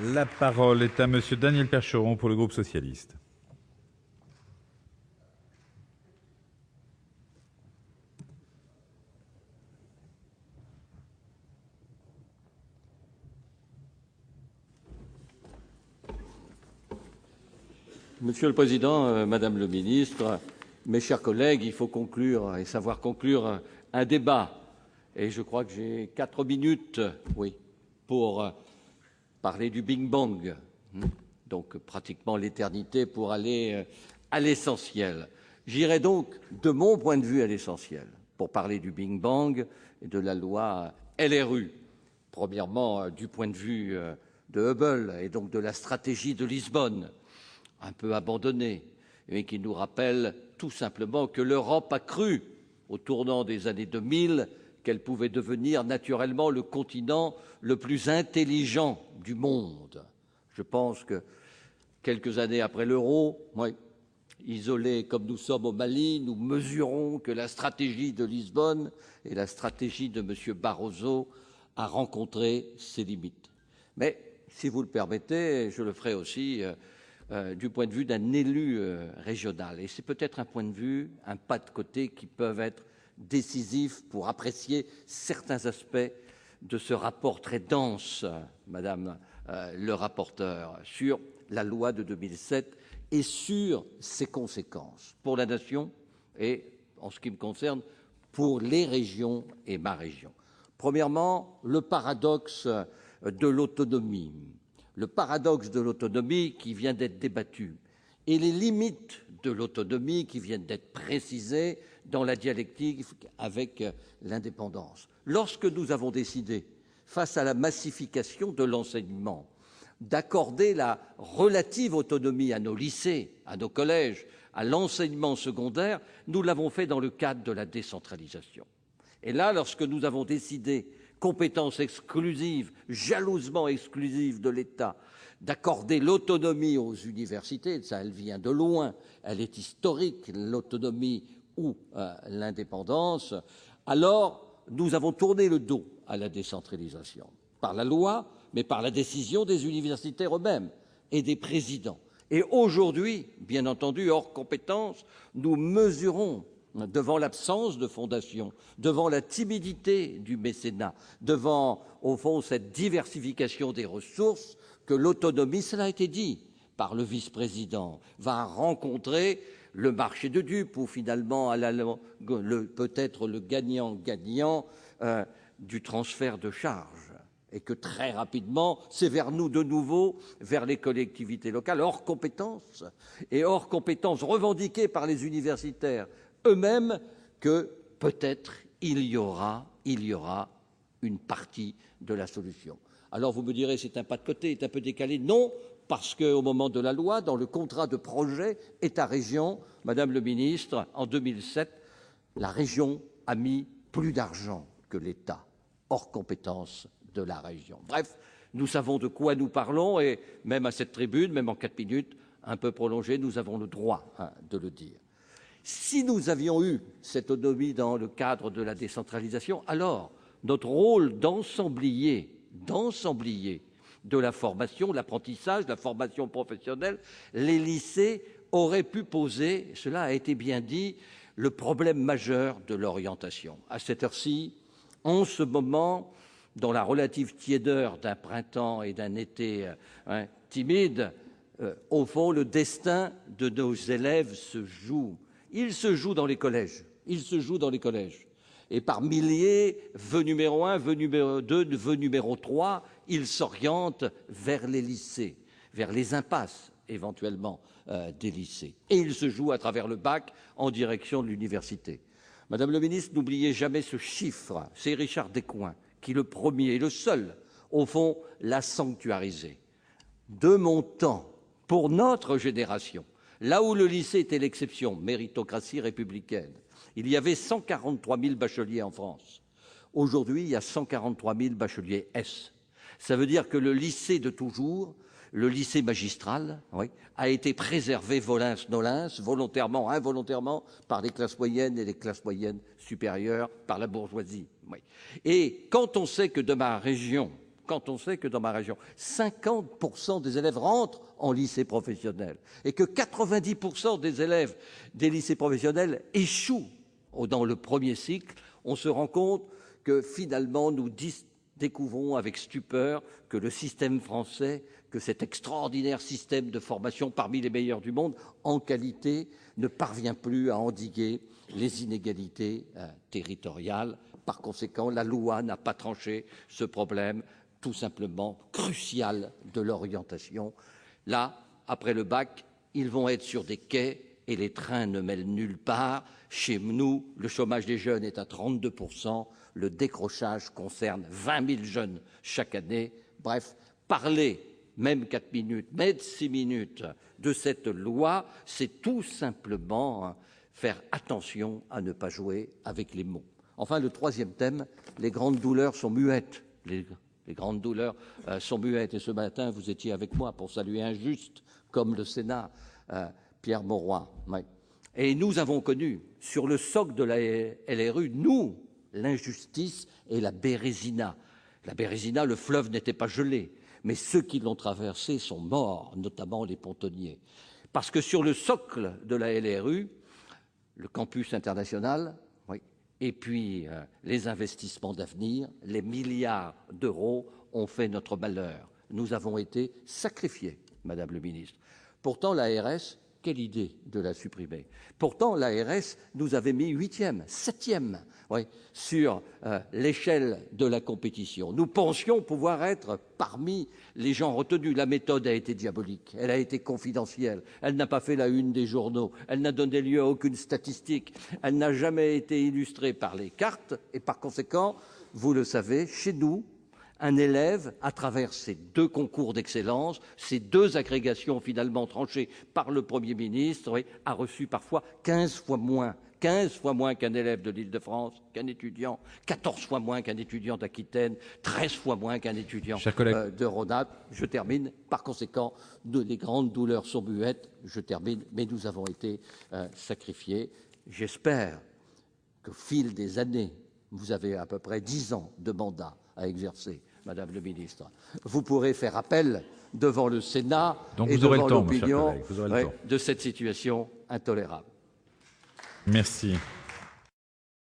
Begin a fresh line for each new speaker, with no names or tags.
La parole est à Monsieur Daniel Percheron pour le groupe socialiste.
Monsieur le Président, Madame le Ministre, mes chers collègues, il faut conclure et savoir conclure un débat. Et je crois que j'ai 4 minutes, pour parler du Big Bang. Donc pratiquement l'éternité pour aller à l'essentiel. J'irai donc de mon point de vue à l'essentiel pour parler du Big Bang et de la loi LRU. Premièrement, du point de vue de Hubble et donc de la stratégie de Lisbonne, un peu abandonnée, mais qui nous rappelle tout simplement que l'Europe a cru, au tournant des années 2000, qu'elle pouvait devenir naturellement le continent le plus intelligent du monde. Je pense que quelques années après l'euro, isolés comme nous sommes au Mali, nous mesurons que la stratégie de Lisbonne et la stratégie de M. Barroso a rencontré ses limites. Mais, si vous le permettez, je le ferai aussi du point de vue d'un élu régional. Et c'est peut-être un point de vue, un pas de côté qui peuvent être décisifs pour apprécier certains aspects de ce rapport très dense, Madame le rapporteur, sur la loi de 2007 et sur ses conséquences pour la nation et, en ce qui me concerne, pour les régions et ma région. Premièrement, le paradoxe de l'autonomie. Le paradoxe de l'autonomie qui vient d'être débattu et les limites de l'autonomie qui viennent d'être précisées dans la dialectique avec l'indépendance. Lorsque nous avons décidé, face à la massification de l'enseignement, d'accorder la relative autonomie à nos lycées, à nos collèges, à l'enseignement secondaire, nous l'avons fait dans le cadre de la décentralisation. Et là, lorsque nous avons décidé, compétence exclusive, jalousement exclusive de l'État, d'accorder l'autonomie aux universités, ça elle vient de loin, elle est historique, l'autonomie ou l'indépendance, alors nous avons tourné le dos à la décentralisation, par la loi, mais par la décision des universitaires eux-mêmes et des présidents. Et aujourd'hui, bien entendu, hors compétence, nous mesurons devant l'absence de fondation, devant la timidité du mécénat, devant, au fond, cette diversification des ressources, que l'autonomie, cela a été dit par le vice-président, va rencontrer le marché de dupes, ou finalement, peut-être le gagnant-gagnant du transfert de charges. Et que très rapidement, c'est vers nous de nouveau, vers les collectivités locales, hors compétences, et hors compétences revendiquées par les universitaires eux-mêmes, que peut-être il y aura une partie de la solution. Alors vous me direz, c'est un pas de côté, c'est un peu décalé. Non, parce qu'au moment de la loi, dans le contrat de projet État-région, Madame le ministre, en 2007, la région a mis plus d'argent que l'État, hors compétence de la région. Bref, nous savons de quoi nous parlons et même à cette tribune, même en 4 minutes, un peu prolongée, nous avons le droit de le dire. Si nous avions eu cette autonomie dans le cadre de la décentralisation, alors notre rôle d'ensemblier de la formation, l'apprentissage, la formation professionnelle, les lycées auraient pu poser, cela a été bien dit, le problème majeur de l'orientation. À cette heure-ci, en ce moment, dans la relative tiédeur d'un printemps et d'un été timide, au fond, le destin de nos élèves se joue. Il se joue dans les collèges. Et par milliers, vœu numéro 1, vœu numéro 2, vœu numéro 3, ils s'orientent vers les lycées, vers les impasses, éventuellement, des lycées. Et il se joue à travers le bac en direction de l'université. Madame le ministre, n'oubliez jamais ce chiffre. C'est Richard Descoings qui, le premier et le seul, au fond, l'a sanctuarisé. De mon temps, pour notre génération, là où le lycée était l'exception, méritocratie républicaine, il y avait 143 000 bacheliers en France. Aujourd'hui, il y a 143 000 bacheliers S. Ça veut dire que le lycée de toujours, le lycée magistral, a été préservé volens-nolens, volontairement, involontairement, par les classes moyennes et les classes moyennes supérieures, par la bourgeoisie. Et quand on sait que de ma région, quand on sait que dans ma région, 50% des élèves rentrent en lycée professionnel et que 90% des élèves des lycées professionnels échouent dans le premier cycle, on se rend compte que finalement nous découvrons avec stupeur que le système français, que cet extraordinaire système de formation parmi les meilleurs du monde en qualité, ne parvient plus à endiguer les inégalités territoriales. Par conséquent, la loi n'a pas tranché ce problème tout simplement crucial de l'orientation. Là, après le bac, ils vont être sur des quais et les trains ne mènent nulle part. Chez nous, le chômage des jeunes est à 32%, le décrochage concerne 20 000 jeunes chaque année. Bref, parler, même 4 minutes, même 6 minutes, de cette loi, c'est tout simplement faire attention à ne pas jouer avec les mots. Enfin, le troisième thème, les grandes douleurs sont muettes. Les grandes douleurs sont muettes. Et ce matin, vous étiez avec moi pour saluer un juste, comme le Sénat, Pierre Mauroy. Ouais. Et nous avons connu, sur le socle de la LRU, nous, l'injustice et la Bérésina. La Bérésina, le fleuve n'était pas gelé, mais ceux qui l'ont traversé sont morts, notamment les pontonniers. Parce que sur le socle de la LRU, le campus international, oui, et puis les investissements d'avenir, les milliards d'euros ont fait notre malheur. Nous avons été sacrifiés, Madame le ministre. Pourtant, l'ARS, quelle idée de la supprimer. Pourtant, l'ARS nous avait mis 8e, 7e oui, sur l'échelle de la compétition. Nous pensions pouvoir être parmi les gens retenus. La méthode a été diabolique, elle a été confidentielle, elle n'a pas fait la une des journaux, elle n'a donné lieu à aucune statistique, elle n'a jamais été illustrée par les cartes et par conséquent, vous le savez, chez nous, un élève, à travers ces 2 concours d'excellence, ces 2 agrégations finalement tranchées par le Premier ministre, oui, a reçu parfois 15 fois moins qu'un élève de l'Île-de-France, qu'un étudiant, 14 fois moins qu'un étudiant d'Aquitaine, 13 fois moins qu'un étudiant de Rhône-Alpes. Je termine. Par conséquent, les grandes douleurs sont muettes. Je termine. Mais nous avons été sacrifiés. J'espère qu'au fil des années, vous avez à peu près 10 ans de mandat à exercer, Madame le ministre. Vous pourrez faire appel devant le Sénat et devant l'opinion de cette situation intolérable.
Merci.